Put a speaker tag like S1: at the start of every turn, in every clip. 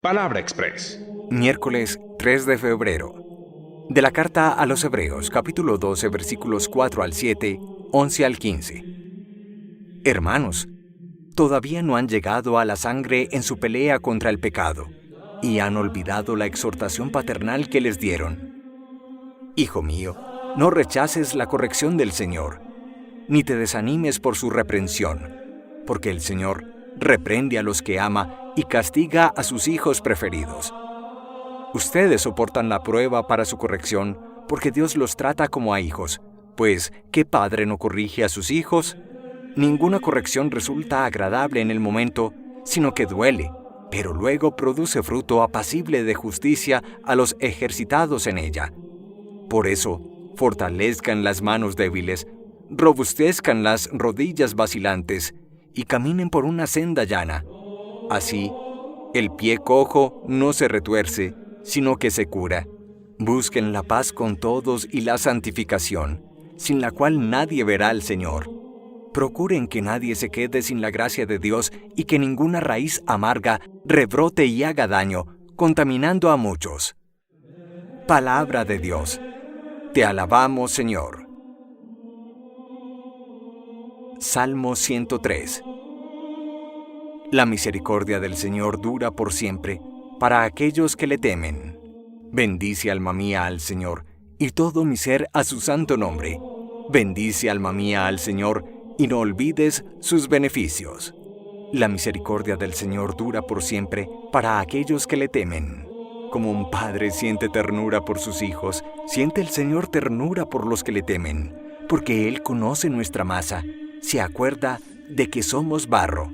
S1: Palabra Express.
S2: Miércoles 3 de febrero. De la carta a los Hebreos, capítulo 12, versículos 4 al 7, 11 al 15. Hermanos, todavía no han llegado a la sangre en su pelea contra el pecado, y han olvidado la exhortación paternal que les dieron. Hijo mío, no rechaces la corrección del Señor, ni te desanimes por su reprensión, porque el Señor reprende a los que ama y castiga a sus hijos preferidos. Ustedes soportan la prueba para su corrección, porque Dios los trata como a hijos, pues ¿qué padre no corrige a sus hijos? Ninguna corrección resulta agradable en el momento, sino que duele, pero luego produce fruto apacible de justicia a los ejercitados en ella. Por eso, fortalezcan las manos débiles, robustezcan las rodillas vacilantes, y caminen por una senda llana. Así, el pie cojo no se retuerce, sino que se cura. Busquen la paz con todos y la santificación, sin la cual nadie verá al Señor. Procuren que nadie se quede sin la gracia de Dios y que ninguna raíz amarga rebrote y haga daño, contaminando a muchos. Palabra de Dios. Te alabamos, Señor. Salmo 103. La misericordia del Señor dura por siempre, para aquellos que le temen. Bendice, alma mía, al Señor, y todo mi ser a su santo nombre. Bendice, alma mía, al Señor, y no olvides sus beneficios. La misericordia del Señor dura por siempre, para aquellos que le temen. Como un padre siente ternura por sus hijos, siente el Señor ternura por los que le temen, porque Él conoce nuestra masa, se acuerda de que somos barro.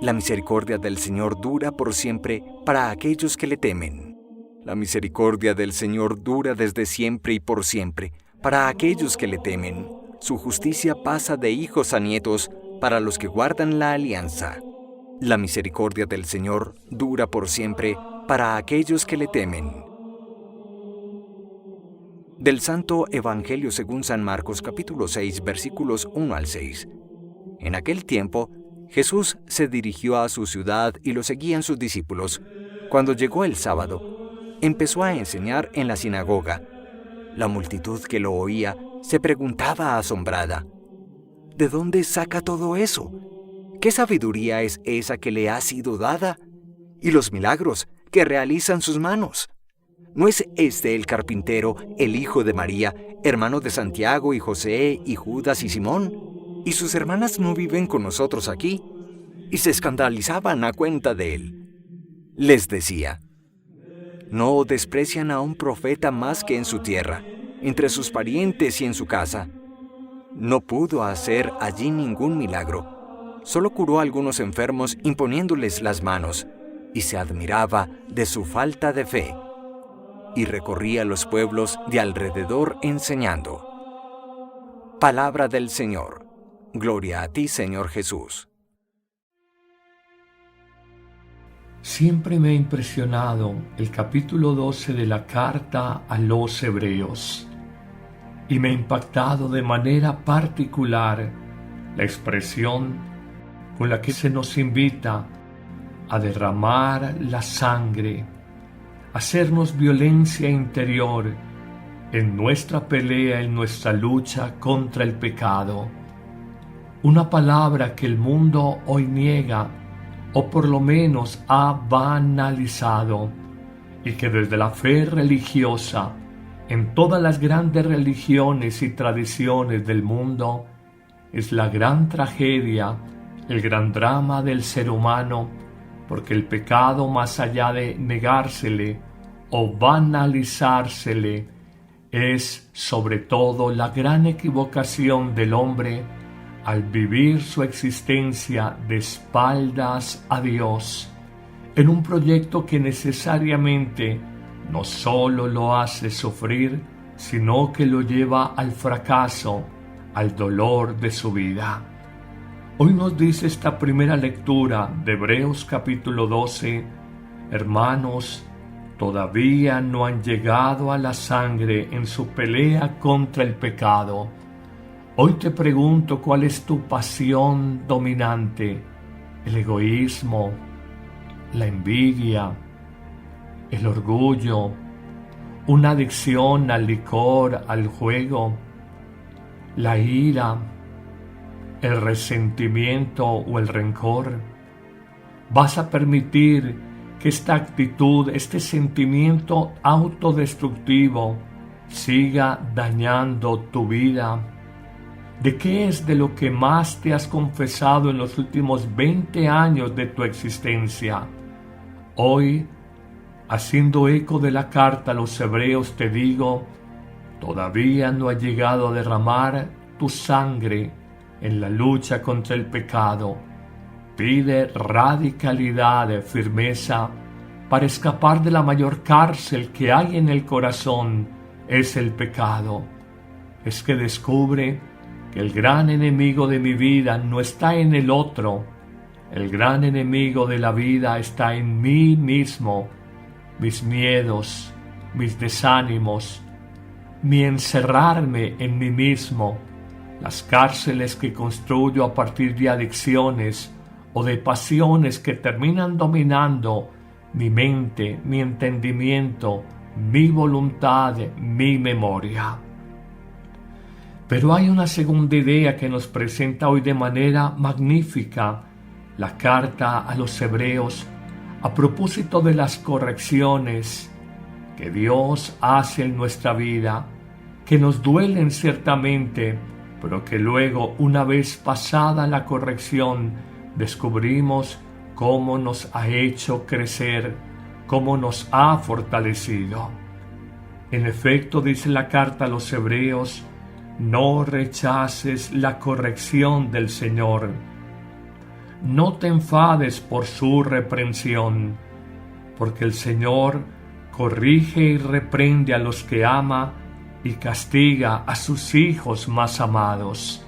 S2: La misericordia del Señor dura por siempre para aquellos que le temen. La misericordia del Señor dura desde siempre y por siempre para aquellos que le temen. Su justicia pasa de hijos a nietos para los que guardan la alianza. La misericordia del Señor dura por siempre para aquellos que le temen. Del Santo Evangelio según San Marcos, capítulo 6, versículos 1 al 6. En aquel tiempo, Jesús se dirigió a su ciudad y lo seguían sus discípulos. Cuando llegó el sábado, empezó a enseñar en la sinagoga. La multitud que lo oía se preguntaba asombrada: ¿de dónde saca todo eso? ¿Qué sabiduría es esa que le ha sido dada? ¿Y los milagros que realizan sus manos? ¿No es este el carpintero, el hijo de María, hermano de Santiago y José y Judas y Simón? ¿Y sus hermanas no viven con nosotros aquí? Y se escandalizaban a cuenta de él. Les decía: ¿no desprecian a un profeta más que en su tierra, entre sus parientes y en su casa? No pudo hacer allí ningún milagro. Solo curó a algunos enfermos imponiéndoles las manos, y se admiraba de su falta de fe. Y recorría los pueblos de alrededor enseñando. Palabra del Señor. Gloria a ti, Señor Jesús.
S3: Siempre me ha impresionado el capítulo 12 de la carta a los Hebreos, y me ha impactado de manera particular la expresión con la que se nos invita a derramar la sangre, a hacernos violencia interior en nuestra pelea, en nuestra lucha contra el pecado. Una palabra que el mundo hoy niega, o por lo menos ha banalizado, y que desde la fe religiosa, en todas las grandes religiones y tradiciones del mundo, es la gran tragedia, el gran drama del ser humano, porque el pecado, más allá de negársele o banalizársele, es sobre todo la gran equivocación del hombre al vivir su existencia de espaldas a Dios, en un proyecto que necesariamente no solo lo hace sufrir, sino que lo lleva al fracaso, al dolor de su vida. Hoy nos dice esta primera lectura de Hebreos capítulo 12, hermanos, todavía no han llegado a la sangre en su pelea contra el pecado. Hoy te pregunto, ¿cuál es tu pasión dominante? ¿El egoísmo? ¿La envidia? el orgullo, una adicción al licor, al juego, la ira, el resentimiento o el rencor. Vas a permitir que esta actitud, este sentimiento autodestructivo siga dañando tu vida. ¿De qué es de lo que más te has confesado en los últimos 20 años de tu existencia? Hoy, haciendo eco de la carta a los Hebreos, te digo, todavía no ha llegado a derramar tu sangre en la lucha contra el pecado. Pide radicalidad, firmeza, para escapar de la mayor cárcel que hay en el corazón, es el pecado. Es que descubre que el gran enemigo de mi vida no está en el otro. El gran enemigo de la vida está en mí mismo, mis miedos, mis desánimos, mi encerrarme en mí mismo, las cárceles que construyo a partir de adicciones o de pasiones que terminan dominando mi mente, mi entendimiento, mi voluntad, mi memoria. Pero hay una segunda idea que nos presenta hoy de manera magnífica la carta a los Hebreos a propósito de las correcciones que Dios hace en nuestra vida, que nos duelen ciertamente, pero que luego, una vez pasada la corrección, descubrimos cómo nos ha hecho crecer, cómo nos ha fortalecido. En efecto, dice la carta a los Hebreos, no rechaces la corrección del Señor. No te enfades por su reprensión, porque el Señor corrige y reprende a los que ama y castiga a sus hijos más amados.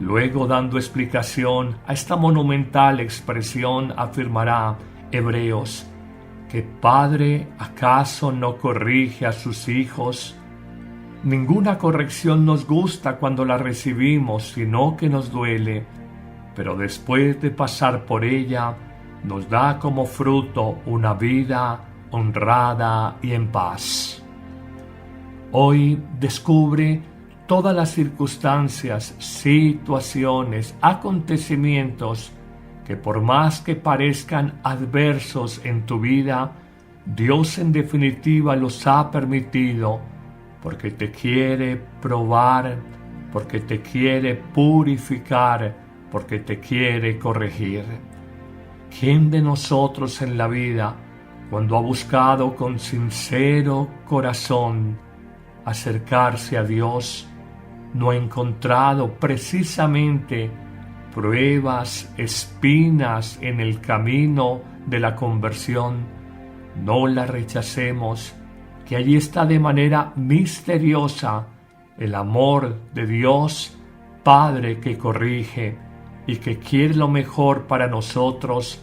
S3: Luego, dando explicación a esta monumental expresión, afirmará Hebreos, ¿qué padre acaso no corrige a sus hijos? Ninguna corrección nos gusta cuando la recibimos, sino que nos duele, pero después de pasar por ella, nos da como fruto una vida honrada y en paz. Hoy descubre todas las circunstancias, situaciones, acontecimientos que por más que parezcan adversos en tu vida, Dios en definitiva los ha permitido porque te quiere probar, porque te quiere purificar, porque te quiere corregir. ¿Quién de nosotros en la vida, cuando ha buscado con sincero corazón acercarse a Dios, no ha encontrado precisamente pruebas, espinas en el camino de la conversión? No la rechacemos, que allí está de manera misteriosa el amor de Dios Padre que corrige y que quiere lo mejor para nosotros,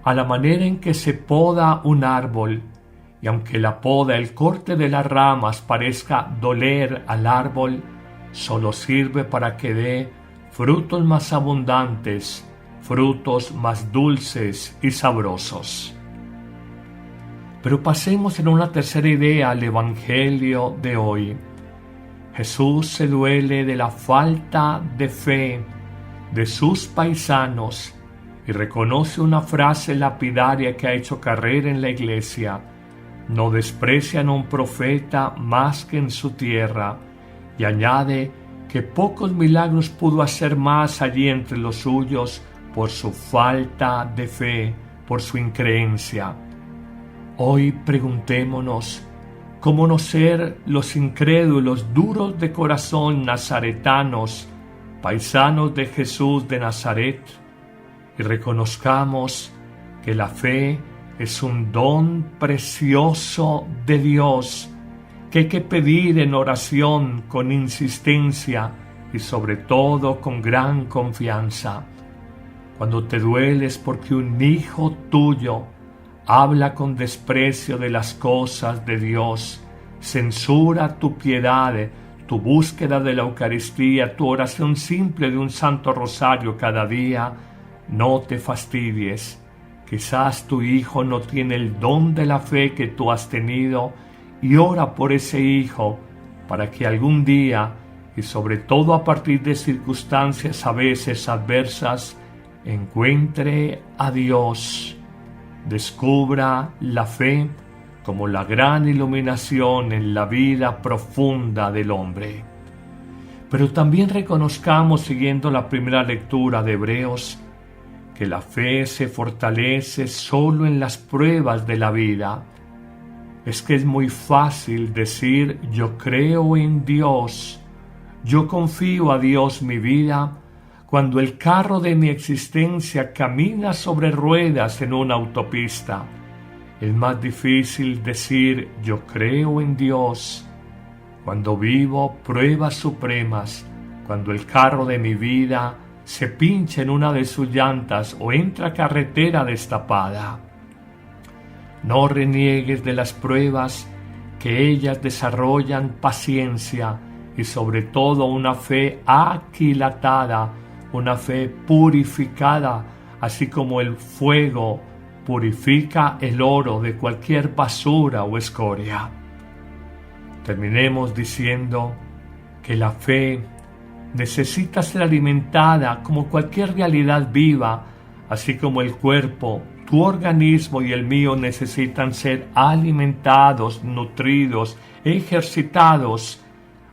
S3: a la manera en que se poda un árbol, y aunque la poda, el corte de las ramas parezca doler al árbol, solo sirve para que dé frutos más abundantes, frutos más dulces y sabrosos. Pero pasemos en una tercera idea al Evangelio de hoy. Jesús se duele de la falta de fe de sus paisanos y reconoce una frase lapidaria que ha hecho carrera en la iglesia: no desprecian a un profeta más que en su tierra, y añade que pocos milagros pudo hacer más allí entre los suyos por su falta de fe, por su increencia. Hoy preguntémonos, ¿cómo no ser los incrédulos duros de corazón nazaretanos, paisanos de Jesús de Nazaret, y reconozcamos que la fe es un don precioso de Dios que hay que pedir en oración con insistencia y sobre todo con gran confianza? Cuando te dueles porque un hijo tuyo habla con desprecio de las cosas de Dios, censura tu piedad, tu búsqueda de la Eucaristía, tu oración simple de un Santo Rosario cada día, no te fastidies. Quizás tu hijo no tiene el don de la fe que tú has tenido, y ora por ese hijo para que algún día, y sobre todo a partir de circunstancias a veces adversas, encuentre a Dios, descubra la fe como la gran iluminación en la vida profunda del hombre. Pero también reconozcamos, siguiendo la primera lectura de Hebreos, que la fe se fortalece solo en las pruebas de la vida. Es que es muy fácil decir yo creo en Dios, yo confío a Dios mi vida, cuando el carro de mi existencia camina sobre ruedas en una autopista. Es más difícil decir yo creo en Dios cuando vivo pruebas supremas, cuando el carro de mi vida se pincha en una de sus llantas o entra carretera destapada. No reniegues de las pruebas, que ellas desarrollan paciencia y sobre todo una fe aquilatada, una fe purificada, así como el fuego purifica el oro de cualquier basura o escoria. Terminemos diciendo que la fe necesita ser alimentada como cualquier realidad viva, así como el cuerpo, tu organismo y el mío necesitan ser alimentados, nutridos, ejercitados.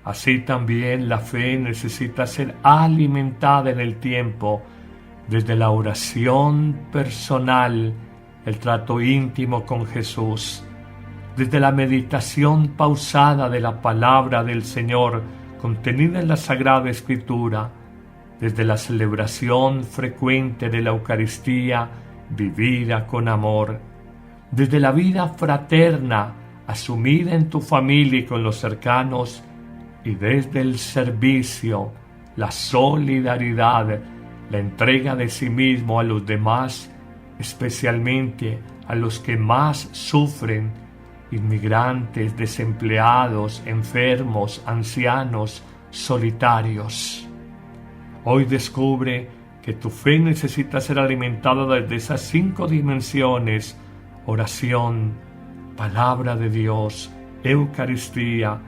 S3: Así también la fe necesita ser alimentada en el tiempo, desde la oración personal, el trato íntimo con Jesús, desde la meditación pausada de la palabra del Señor contenida en la Sagrada Escritura, desde la celebración frecuente de la Eucaristía vivida con amor, desde la vida fraterna asumida en tu familia y con los cercanos, y desde el servicio, la solidaridad, la entrega de sí mismo a los demás, especialmente a los que más sufren, inmigrantes, desempleados, enfermos, ancianos, solitarios. Hoy descubre que tu fe necesita ser alimentada desde esas 5 dimensiones: oración, palabra de Dios, Eucaristía,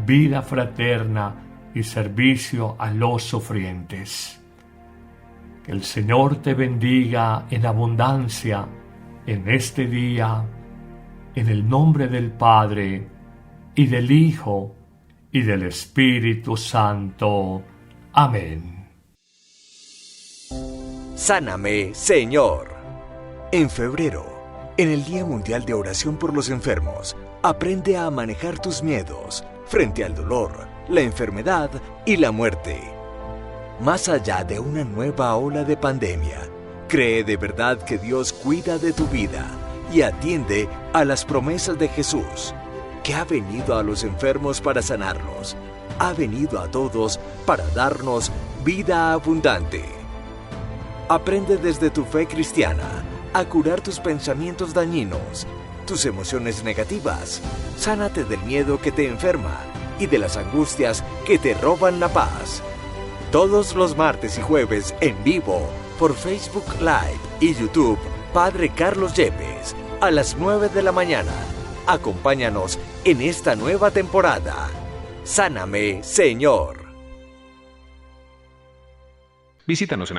S3: vida fraterna y servicio a los sufrientes. Que el Señor te bendiga en abundancia en este día, en el nombre del Padre, y del Hijo, y del Espíritu Santo. Amén.
S2: Sáname, Señor. En febrero, en el Día Mundial de Oración por los Enfermos, aprende a manejar tus miedos frente al dolor, la enfermedad y la muerte. Más allá de una nueva ola de pandemia, cree de verdad que Dios cuida de tu vida y atiende a las promesas de Jesús, que ha venido a los enfermos para sanarlos, ha venido a todos para darnos vida abundante. Aprende desde tu fe cristiana a curar tus pensamientos dañinos, tus emociones negativas. Sánate del miedo que te enferma y de las angustias que te roban la paz. Todos los martes y jueves en vivo por Facebook Live y YouTube, Padre Carlos Yepes, a las 9 de la mañana. Acompáñanos en esta nueva temporada. Sáname, Señor.
S1: Visítanos en